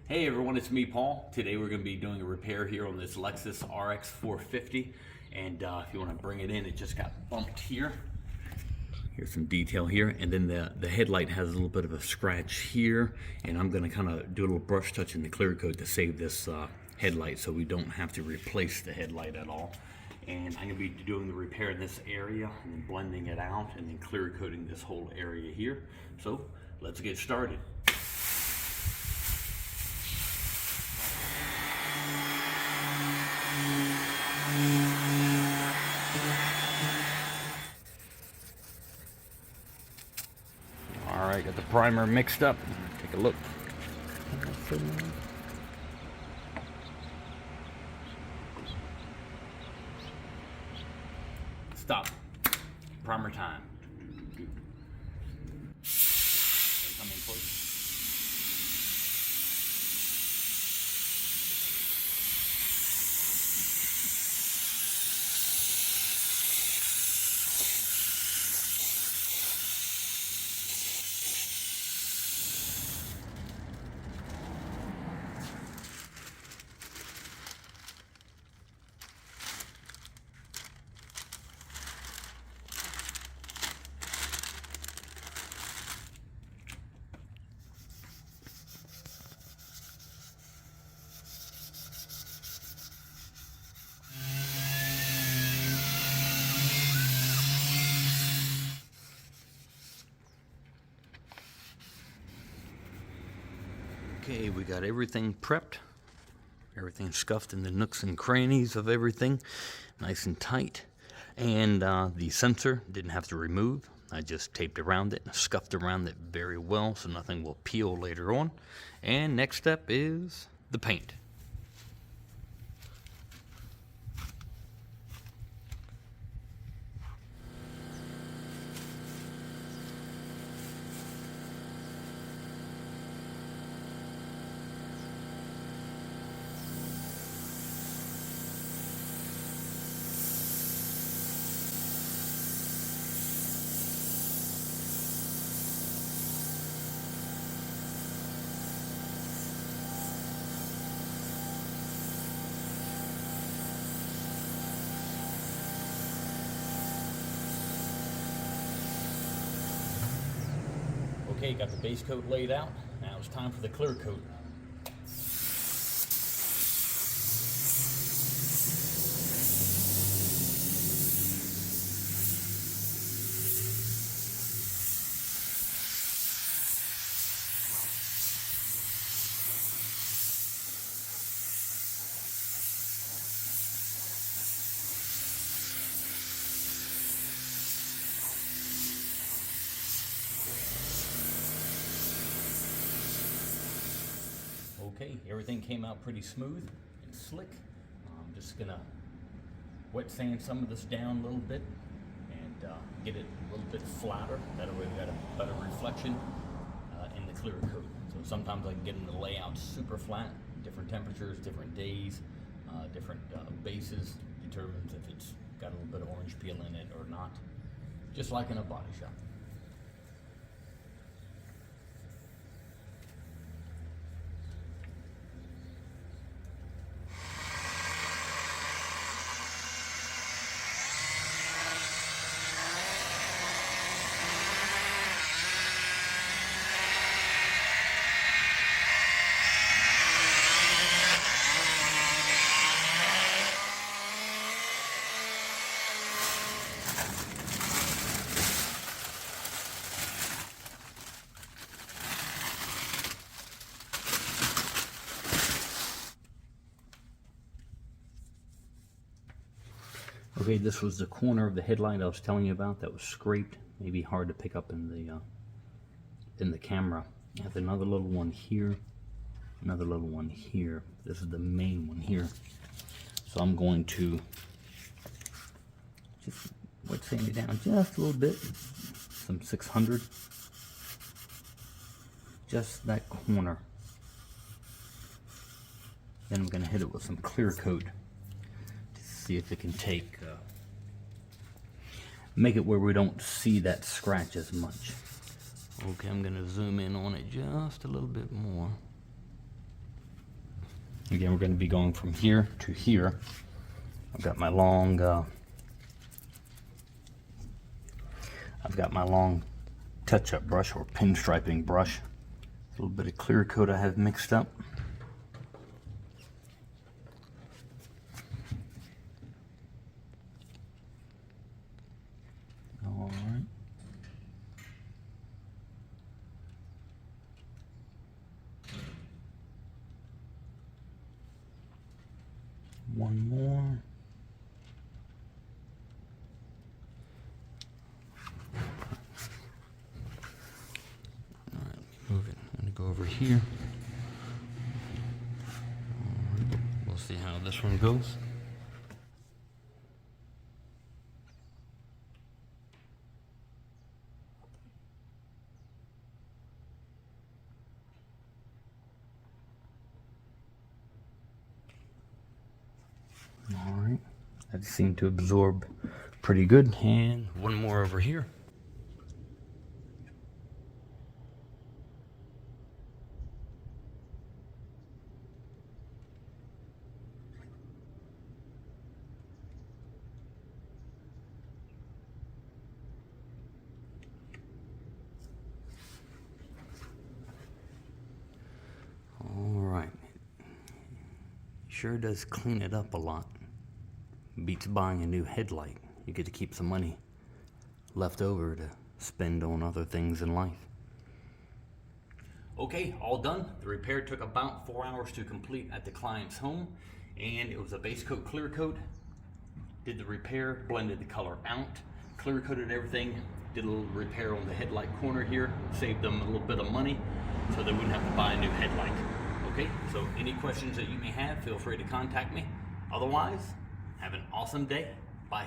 Hey everyone, it's me, Paul. Today we're going to be doing a repair here on this Lexus RX 450. And if you want to bring it in, it just got bumped here. Here's some detail here. And then the headlight has a little bit of a scratch here. And I'm going to kind of do a little brush touch in the clear coat to save this headlight so we don't have to replace the headlight at all. And I'm going to be doing the repair in this area and then blending it out and then clear coating this whole area here. So let's get started. All right, got the primer mixed up. Take a look. Stop. Primer time. Come in close. Okay, we got everything prepped, everything scuffed in the nooks and crannies of everything, nice and tight. And the sensor didn't have to remove. I just taped around it and scuffed around it very well so nothing will peel later on. And next step is the paint. Okay, got the base coat laid out. Now it's time for the clear coat. Okay, everything came out pretty smooth and slick. I'm just gonna wet sand some of this down a little bit and get it a little bit flatter. That way we got a better reflection in the clear coat. So sometimes I can get in the layout super flat, different temperatures, different days, different bases, determines if it's got a little bit of orange peel in it or not, just like in a body shop. Okay, this was the corner of the headlight I was telling you about that was scraped, maybe hard to pick up in the camera. I have another little one here, another little one here. This is the main one here. So I'm going to just wet sand it down just a little bit, some 600, just that corner. Then I'm going to hit it with some clear coat. See if it can make it where we don't see that scratch as much. Okay, I'm going to zoom in on it just a little bit more. Again, we're going to be going from here to here. I've got my long touch-up brush or pinstriping brush. A little bit of clear coat I have mixed up. All right. One more. All right, let me move it. I'm gonna go over here. All right, we'll see how this one goes. All right, that seemed to absorb pretty good. And one more over here. All right, sure does clean it up a lot. Beats buying a new headlight. You get to keep some money left over to spend on other things in life. Okay, all done. The repair took about 4 hours to complete at the client's home, and it was a base coat clear coat. Did the repair, blended the color out, clear coated everything, did a little repair on the headlight corner here, saved them a little bit of money so they wouldn't have to buy a new headlight. Okay, so any questions that you may have, feel free to contact me. Otherwise, have an awesome day. Bye.